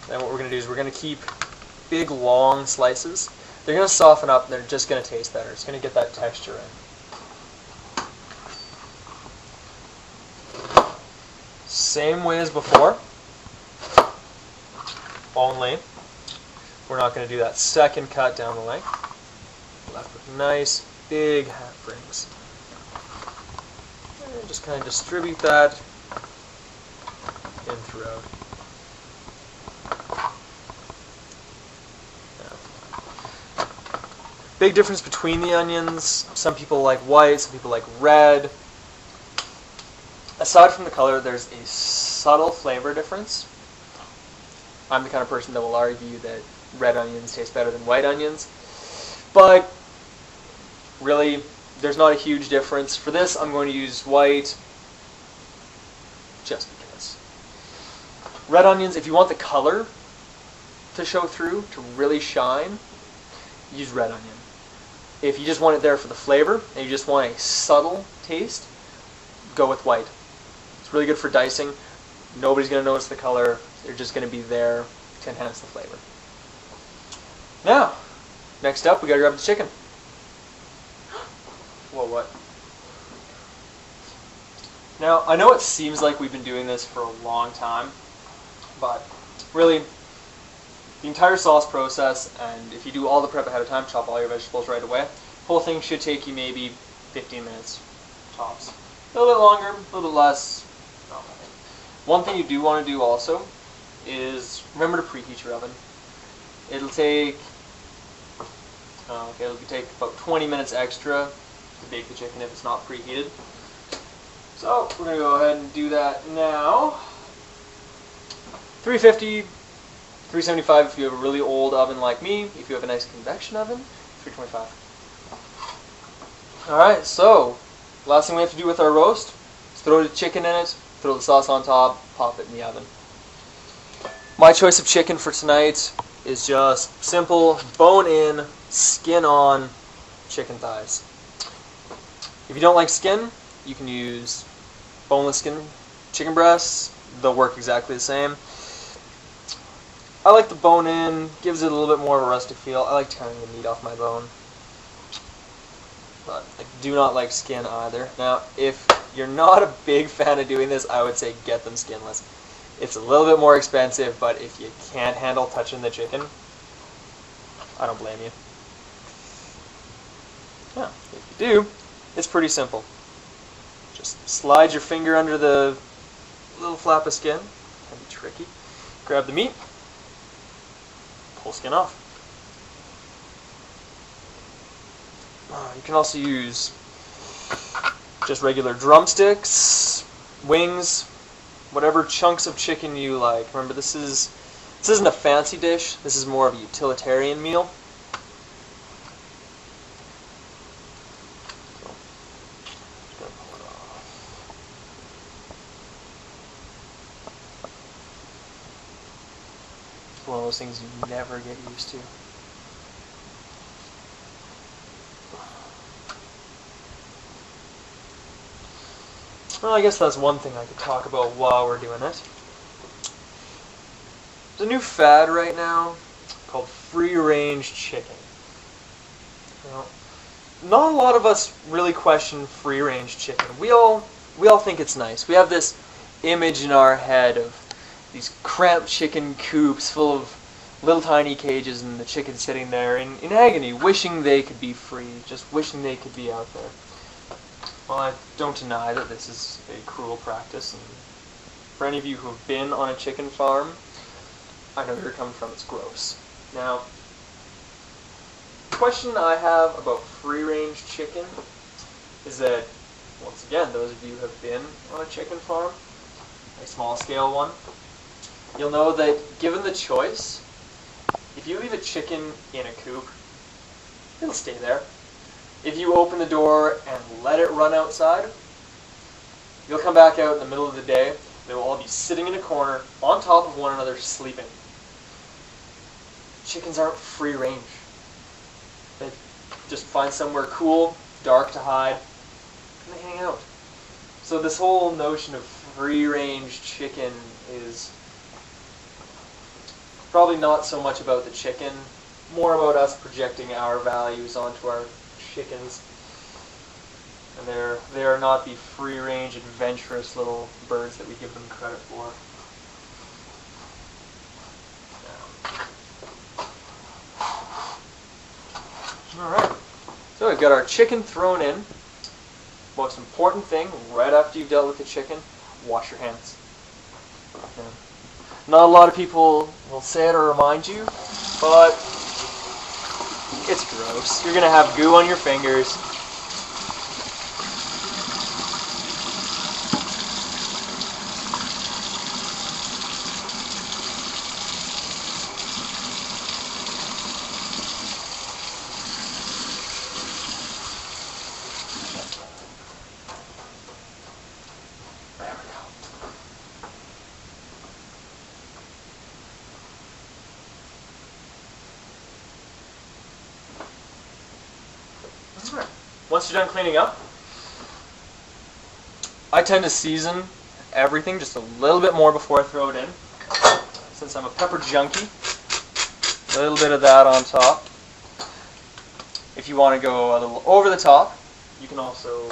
Then what we're going to do is we're going to keep big, long slices. They're going to soften up and they're just going to taste better. It's going to get that texture in. Same way as before, only we're not going to do that second cut down the length. Left with nice, big half rings. And just kind of distribute that in throughout. Big difference between the onions. Some people like white, some people like red. Aside from the color, there's a subtle flavor difference. I'm the kind of person that will argue that red onions taste better than white onions. But really, there's not a huge difference. For this, I'm going to use white just because. Red onions, if you want the color to show through, to really shine, use red onion. If you just want it there for the flavor, and you just want a subtle taste, go with white. It's really good for dicing. Nobody's going to notice the color. They're just going to be there to enhance the flavor. Now, next up, we got to grab the chicken. Whoa, what? Now, I know it seems like we've been doing this for a long time, but really, the entire sauce process, and if you do all the prep ahead of time, chop all your vegetables right away, the whole thing should take you maybe 15 minutes, tops. A little bit longer, a little bit less. No, one thing you do want to do also is remember to preheat your oven. It'll take about 20 minutes extra to bake the chicken if it's not preheated. So we're going to go ahead and do that now. 350, 375 if you have a really old oven like me. If you have a nice convection oven, 325. Alright, so last thing we have to do with our roast is throw the chicken in it, throw the sauce on top, pop it in the oven. My choice of chicken for tonight is just simple, bone in, skin on chicken thighs. If you don't like skin, you can use boneless skin chicken breasts. They'll work exactly the same. I like the bone in, gives it a little bit more of a rustic feel. I like tearing the meat off my bone. But I do not like skin either. Now, if you're not a big fan of doing this, I would say get them skinless. It's a little bit more expensive, but if you can't handle touching the chicken, I don't blame you. Yeah, if you do, it's pretty simple. Just slide your finger under the little flap of skin. Can be tricky. Grab the meat, pull skin off. You can also use just regular drumsticks, wings, whatever chunks of chicken you like. Remember, this isn't a fancy dish. This is more of a utilitarian meal. It's one of those things you never get used to. Well, I guess that's one thing I could talk about while we're doing it. There's a new fad right now called free-range chicken. Now, not a lot of us really question free-range chicken. We all think it's nice. We have this image in our head of these cramped chicken coops full of little tiny cages and the chicken sitting there in agony, wishing they could be free, just wishing they could be out there. Well, I don't deny that this is a cruel practice, and for any of you who have been on a chicken farm, I know where you're coming from, it's gross. Now, the question I have about free-range chicken is that, once again, those of you who have been on a chicken farm, a small-scale one, you'll know that given the choice, if you leave a chicken in a coop, it'll stay there. If you open the door and let it run outside, you'll come back out in the middle of the day. They will all be sitting in a corner on top of one another sleeping. Chickens aren't free range. They just find somewhere cool, dark to hide, and they hang out. So this whole notion of free range chicken is probably not so much about the chicken, more about us projecting our values onto our chickens. And they are not the free-range, adventurous little birds that we give them credit for. Alright, so we've got our chicken thrown in. Most important thing, right after you've dealt with the chicken, wash your hands. Yeah. Not a lot of people will say it or remind you, but it's gross. You're going to have goo on your fingers. Once you're done cleaning up, I tend to season everything just a little bit more before I throw it in. Since I'm a pepper junkie, a little bit of that on top. If you want to go a little over the top, you can also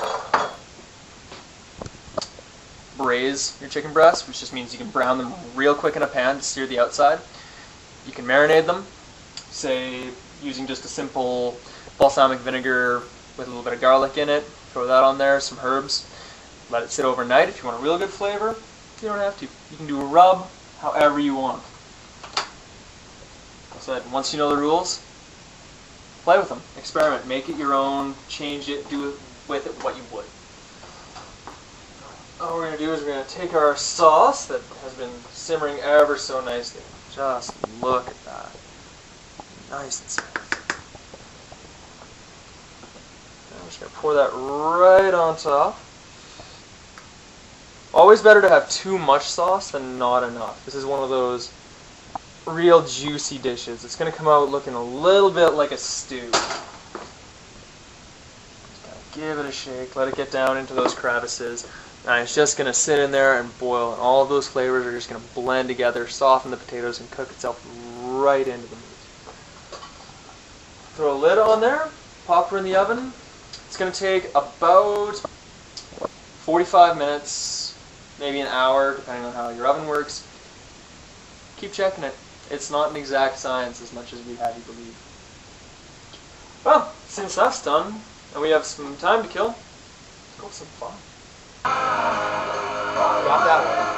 braise your chicken breasts, which just means you can brown them real quick in a pan to sear the outside. You can marinate them, say using just a simple balsamic vinegar with a little bit of garlic in it. Throw that on there, some herbs. Let it sit overnight if you want a real good flavor. You don't have to. You can do a rub however you want. So once you know the rules, play with them. Experiment. Make it your own. Change it. Do with it what you would. All we're going to do is we're going to take our sauce that has been simmering ever so nicely. Just look at that. Nice and simple. I'm just going to pour that right on top. Always better to have too much sauce than not enough. This is one of those real juicy dishes. It's going to come out looking a little bit like a stew. Just gotta give it a shake, let it get down into those crevices. And it's just going to sit in there and boil, and all of those flavors are just going to blend together, soften the potatoes, and cook itself right into the meat. Throw a lid on there, pop her in the oven. It's going to take about 45 minutes, maybe an hour, depending on how your oven works. Keep checking it. It's not an exact science as much as we have you believe. Well, since that's done, and we have some time to kill, let's go with some fun. Got that one.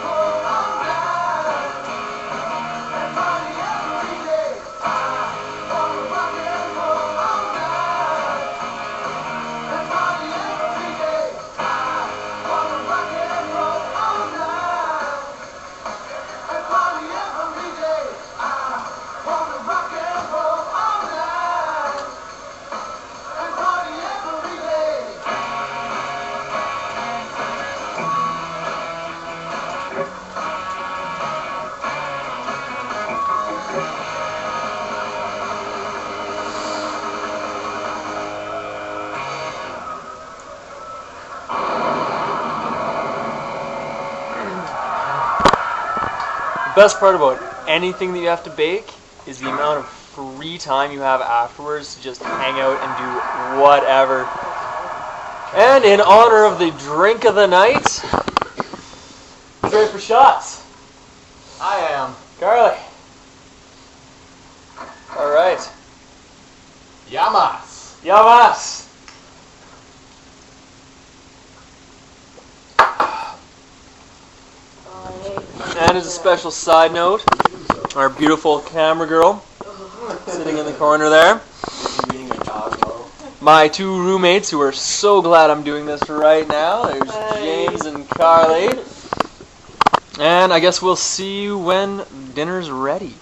The best part about anything that you have to bake is the amount of free time you have afterwards to just hang out and do whatever. And in honor of the drink of the night, who's ready for shots? I am. Carly. Alright. Yamas. Yamas. And as a special side note, our beautiful camera girl sitting in the corner there. My two roommates who are so glad I'm doing this right now. There's James and Carly. And I guess we'll see you when dinner's ready.